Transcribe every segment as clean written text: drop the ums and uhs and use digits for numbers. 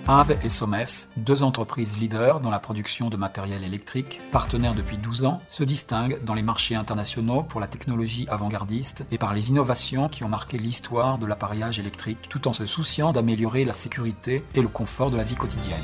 AVE et SOMEF, deux entreprises leaders dans la production de matériel électrique, partenaires depuis 12 ans, se distinguent dans les marchés internationaux pour la technologie avant-gardiste et par les innovations qui ont marqué l'histoire de l'appareillage électrique, tout en se souciant d'améliorer la sécurité et le confort de la vie quotidienne.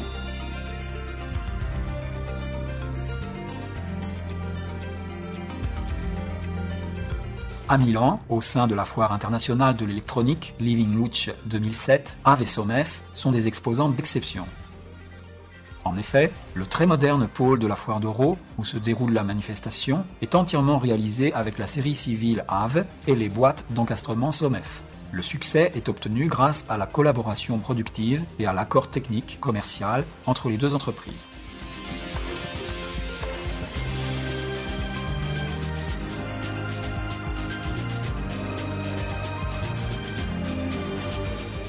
À Milan, au sein de la foire internationale de l'électronique Living Luce 2007, AVE et SOMEF sont des exposants d'exception. En effet, le très moderne pôle de la foire d'Euro, où se déroule la manifestation, est entièrement réalisé avec la série civile AVE et les boîtes d'encastrement SOMEF. Le succès est obtenu grâce à la collaboration productive et à l'accord technique commercial entre les deux entreprises.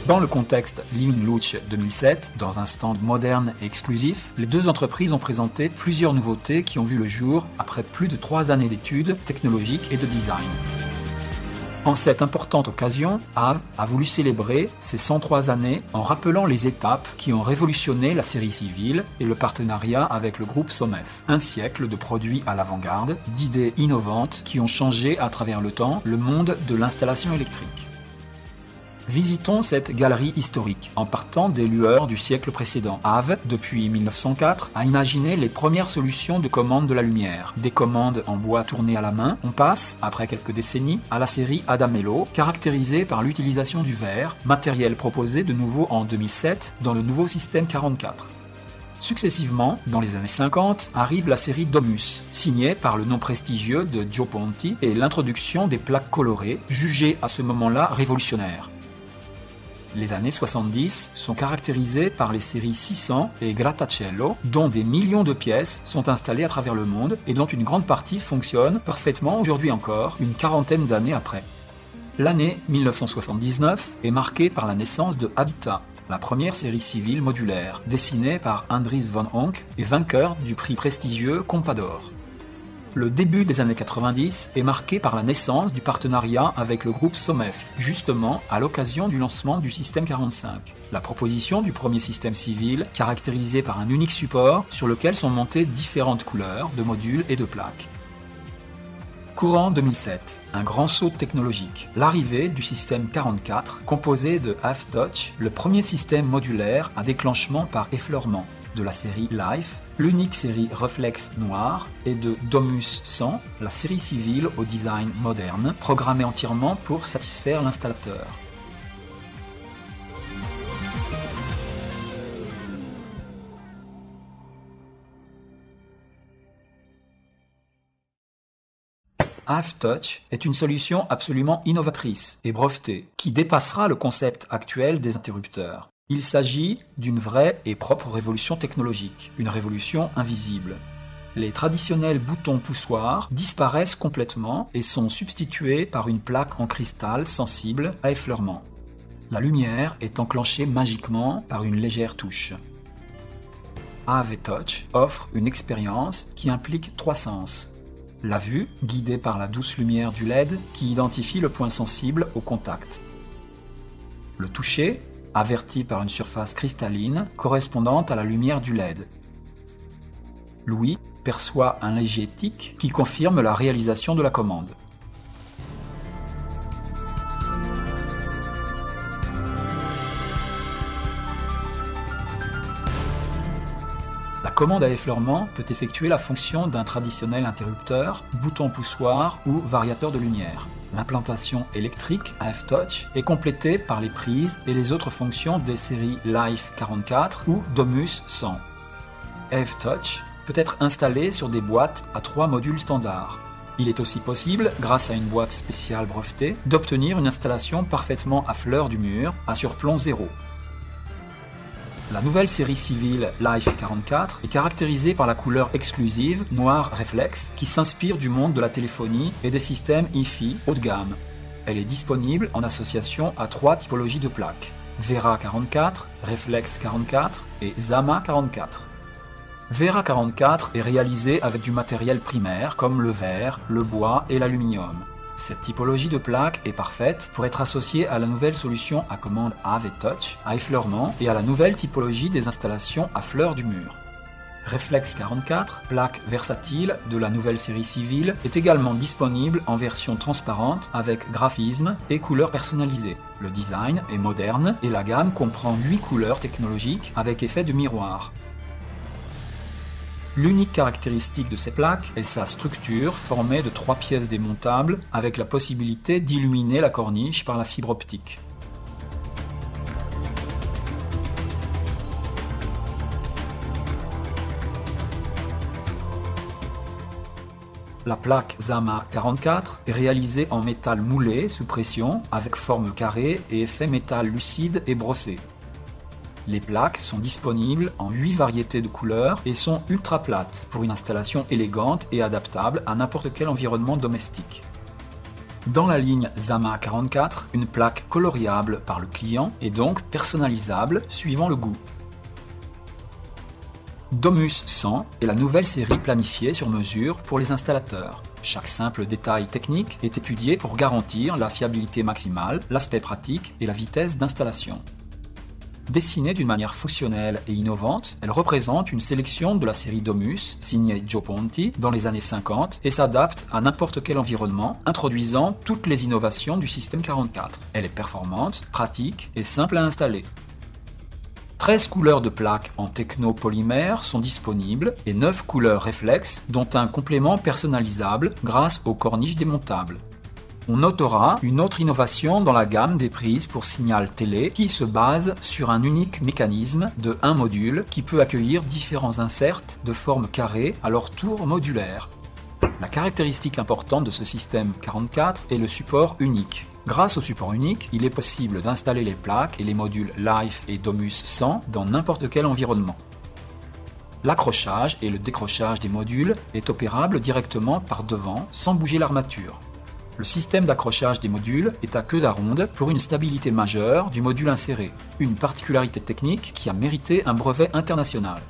Dans le contexte Living Luce 2007, dans un stand moderne et exclusif, les deux entreprises ont présenté plusieurs nouveautés qui ont vu le jour après plus de 3 années d'études technologiques et de design. En cette importante occasion, AVE a voulu célébrer ces 103 années en rappelant les étapes qui ont révolutionné la série civile et le partenariat avec le groupe SOMEF. Un siècle de produits à l'avant-garde, d'idées innovantes qui ont changé à travers le temps le monde de l'installation électrique. Visitons cette galerie historique en partant des lueurs du siècle précédent. AVE, depuis 1904, a imaginé les premières solutions de commande de la lumière. Des commandes en bois tournées à la main, on passe, après quelques décennies, à la série Adamello, caractérisée par l'utilisation du verre, matériel proposé de nouveau en 2007 dans le nouveau système 44. Successivement, dans les années 50, arrive la série Domus, signée par le nom prestigieux de Gio Ponti et l'introduction des plaques colorées, jugées à ce moment-là révolutionnaires. Les années 70 sont caractérisées par les séries 600 et Grattacielo, dont des millions de pièces sont installées à travers le monde et dont une grande partie fonctionne parfaitement aujourd'hui encore, une quarantaine d'années après. L'année 1979 est marquée par la naissance de Habitat, la première série civile modulaire, dessinée par Andries van Honk et vainqueur du prix prestigieux Compador. Le début des années 90 est marqué par la naissance du partenariat avec le groupe SOMEF, justement à l'occasion du lancement du système 45. La proposition du premier système civil, caractérisé par un unique support sur lequel sont montées différentes couleurs de modules et de plaques. Courant 2007, un grand saut technologique. L'arrivée du système 44, composé de AVE Touch, le premier système modulaire à déclenchement par effleurement de la série Life, l'unique série Reflex noire, et de Domus 100, la série civile au design moderne, programmée entièrement pour satisfaire l'installateur. AVE Touch est une solution absolument innovatrice et brevetée, qui dépassera le concept actuel des interrupteurs. Il s'agit d'une vraie et propre révolution technologique, une révolution invisible. Les traditionnels boutons poussoirs disparaissent complètement et sont substitués par une plaque en cristal sensible à effleurement. La lumière est enclenchée magiquement par une légère touche. AVE Touch offre une expérience qui implique 3 sens. La vue, guidée par la douce lumière du LED qui identifie le point sensible au contact. Le toucher, averti par une surface cristalline correspondant à la lumière du LED. L'ouïe perçoit un léger tic qui confirme la réalisation de la commande. La commande à effleurement peut effectuer la fonction d'un traditionnel interrupteur, bouton poussoir ou variateur de lumière. L'implantation électrique AVE Touch est complétée par les prises et les autres fonctions des séries Life 44 ou Domus 100. AVE Touch peut être installé sur des boîtes à 3 modules standards. Il est aussi possible, grâce à une boîte spéciale brevetée, d'obtenir une installation parfaitement à fleur du mur, à surplomb 0. La nouvelle série civile Life 44 est caractérisée par la couleur exclusive noir Reflex qui s'inspire du monde de la téléphonie et des systèmes Hi-Fi haut de gamme. Elle est disponible en association à 3 typologies de plaques, Vera 44, Reflex 44 et Zama 44. Vera 44 est réalisée avec du matériel primaire comme le verre, le bois et l'aluminium. Cette typologie de plaque est parfaite pour être associée à la nouvelle solution à commande AV et Touch, à effleurement, et à la nouvelle typologie des installations à fleur du mur. Reflex 44, plaque versatile de la nouvelle série civile, est également disponible en version transparente avec graphisme et couleurs personnalisées. Le design est moderne et la gamme comprend 8 couleurs technologiques avec effet de miroir. L'unique caractéristique de ces plaques est sa structure formée de 3 pièces démontables avec la possibilité d'illuminer la corniche par la fibre optique. La plaque Zama 44 est réalisée en métal moulé sous pression avec forme carrée et effet métal lucide et brossé. Les plaques sont disponibles en 8 variétés de couleurs et sont ultra plates pour une installation élégante et adaptable à n'importe quel environnement domestique. Dans la ligne Zama 44, une plaque coloriable par le client est donc personnalisable suivant le goût. Domus 100 est la nouvelle série planifiée sur mesure pour les installateurs. Chaque simple détail technique est étudié pour garantir la fiabilité maximale, l'aspect pratique et la vitesse d'installation. Dessinée d'une manière fonctionnelle et innovante, elle représente une sélection de la série Domus, signée Joe Ponti, dans les années 50 et s'adapte à n'importe quel environnement, introduisant toutes les innovations du système 44. Elle est performante, pratique et simple à installer. 13 couleurs de plaques en techno-polymère sont disponibles et 9 couleurs réflexes, dont un complément personnalisable grâce aux corniches démontables. On notera une autre innovation dans la gamme des prises pour signal télé qui se base sur un unique mécanisme de un module qui peut accueillir différents inserts de forme carrée à leur tour modulaire. La caractéristique importante de ce système 44 est le support unique. Grâce au support unique, il est possible d'installer les plaques et les modules Life et Domus 100 dans n'importe quel environnement. L'accrochage et le décrochage des modules est opérable directement par devant sans bouger l'armature. Le système d'accrochage des modules est à queue d'aronde pour une stabilité majeure du module inséré, une particularité technique qui a mérité un brevet international.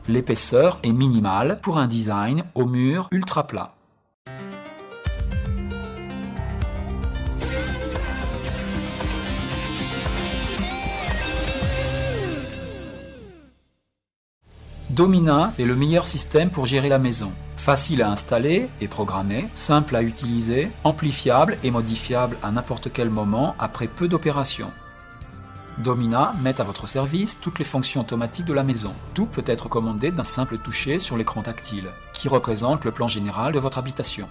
L'épaisseur est minimale pour un design au mur ultra plat. Domina est le meilleur système pour gérer la maison. Facile à installer et programmer, simple à utiliser, amplifiable et modifiable à n'importe quel moment après peu d'opérations. Domina met à votre service toutes les fonctions automatiques de la maison. Tout peut être commandé d'un simple toucher sur l'écran tactile, qui représente le plan général de votre habitation.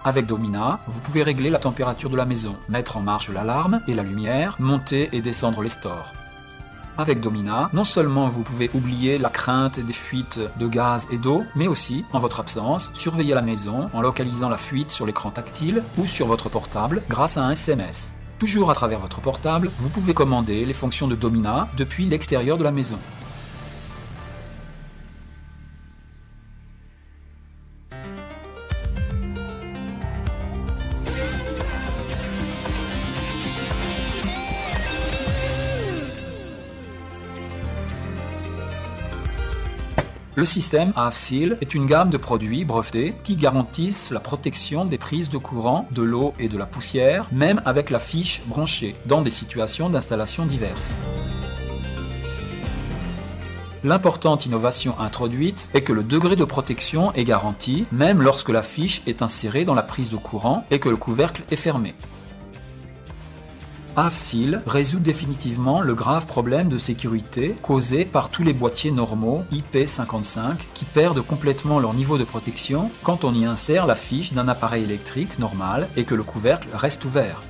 Avec Domina, vous pouvez régler la température de la maison, mettre en marche l'alarme et la lumière, monter et descendre les stores. Avec Domina, non seulement vous pouvez oublier la crainte des fuites de gaz et d'eau, mais aussi, en votre absence, surveiller la maison en localisant la fuite sur l'écran tactile ou sur votre portable grâce à un SMS. Toujours à travers votre portable, vous pouvez commander les fonctions de Domina depuis l'extérieur de la maison. Le système AVSEAL est une gamme de produits brevetés qui garantissent la protection des prises de courant, de l'eau et de la poussière, même avec la fiche branchée, dans des situations d'installation diverses. L'importante innovation introduite est que le degré de protection est garanti, même lorsque la fiche est insérée dans la prise de courant et que le couvercle est fermé. AVSEAL résout définitivement le grave problème de sécurité causé par tous les boîtiers normaux IP55 qui perdent complètement leur niveau de protection quand on y insère la fiche d'un appareil électrique normal et que le couvercle reste ouvert.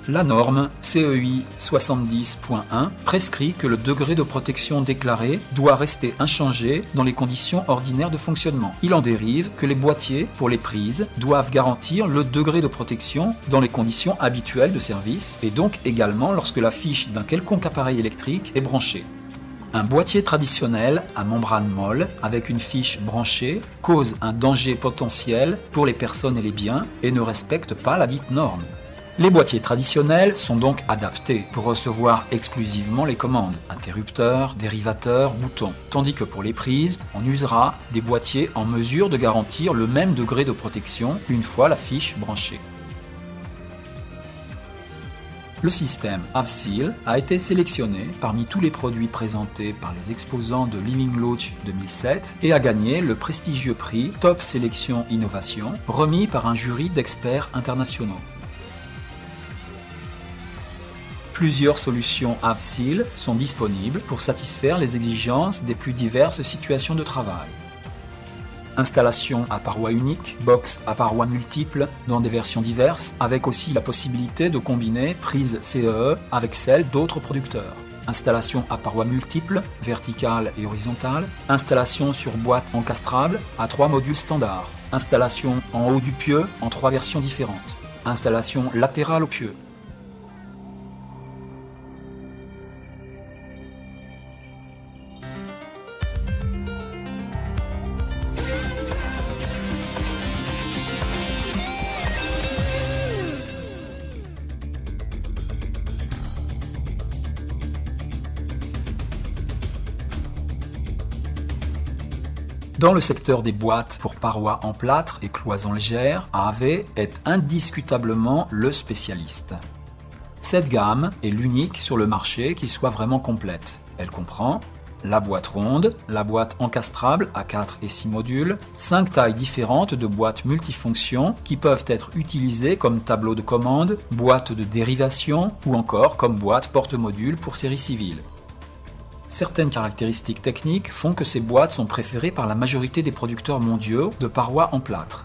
La norme CEI 70.1 prescrit que le degré de protection déclaré doit rester inchangé dans les conditions ordinaires de fonctionnement. Il en dérive que les boîtiers, pour les prises, doivent garantir le degré de protection dans les conditions habituelles de service et donc également lorsque la fiche d'un quelconque appareil électrique est branchée. Un boîtier traditionnel à membrane molle avec une fiche branchée cause un danger potentiel pour les personnes et les biens et ne respecte pas la dite norme. Les boîtiers traditionnels sont donc adaptés pour recevoir exclusivement les commandes, interrupteurs, dérivateurs, boutons, tandis que pour les prises, on usera des boîtiers en mesure de garantir le même degré de protection une fois la fiche branchée. Le système AVSEAL a été sélectionné parmi tous les produits présentés par les exposants de Living Lounge 2007 et a gagné le prestigieux prix Top Sélection Innovation, remis par un jury d'experts internationaux. Plusieurs solutions AVSEAL sont disponibles pour satisfaire les exigences des plus diverses situations de travail. Installation à parois uniques, box à parois multiples dans des versions diverses, avec aussi la possibilité de combiner prises CEE avec celles d'autres producteurs. Installation à parois multiples, verticales et horizontales. Installation sur boîte encastrable à 3 modules standards. Installation en haut du pieu en 3 versions différentes. Installation latérale au pieu. Dans le secteur des boîtes pour parois en plâtre et cloisons légères, AAV est indiscutablement le spécialiste. Cette gamme est l'unique sur le marché qui soit vraiment complète. Elle comprend la boîte ronde, la boîte encastrable à 4 et 6 modules, 5 tailles différentes de boîtes multifonctions qui peuvent être utilisées comme tableau de commande, boîte de dérivation ou encore comme boîte porte-module pour série civile. Certaines caractéristiques techniques font que ces boîtes sont préférées par la majorité des producteurs mondiaux de parois en plâtre.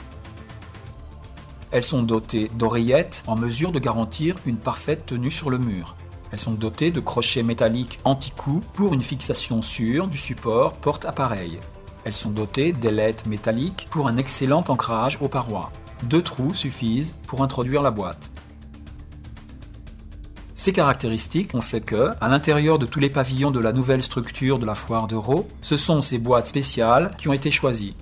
Elles sont dotées d'oreillettes en mesure de garantir une parfaite tenue sur le mur. Elles sont dotées de crochets métalliques anti-coup pour une fixation sûre du support porte-appareil. Elles sont dotées d'ailettes métalliques pour un excellent ancrage aux parois. 2 trous suffisent pour introduire la boîte. Ces caractéristiques ont fait que, à l'intérieur de tous les pavillons de la nouvelle structure de la foire d'Euro, ce sont ces boîtes spéciales qui ont été choisies.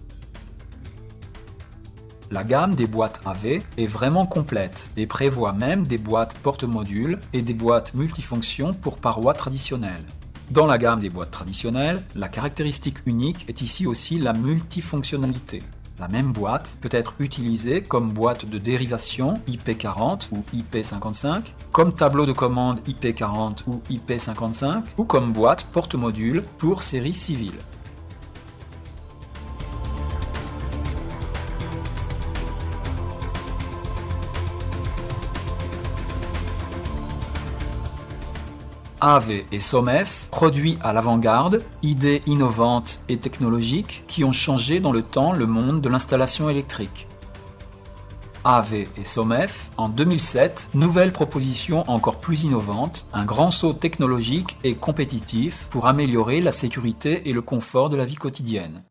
La gamme des boîtes AV est vraiment complète et prévoit même des boîtes porte-modules et des boîtes multifonctions pour parois traditionnelles. Dans la gamme des boîtes traditionnelles, la caractéristique unique est ici aussi la multifonctionnalité. La même boîte peut être utilisée comme boîte de dérivation IP40 ou IP55, comme tableau de commande IP40 ou IP55, ou comme boîte porte-module pour série civile. AAV et SOMEF, produits à l'avant-garde, idées innovantes et technologiques qui ont changé dans le temps le monde de l'installation électrique. AAV et SOMEF, en 2007, nouvelle proposition encore plus innovante, un grand saut technologique et compétitif pour améliorer la sécurité et le confort de la vie quotidienne.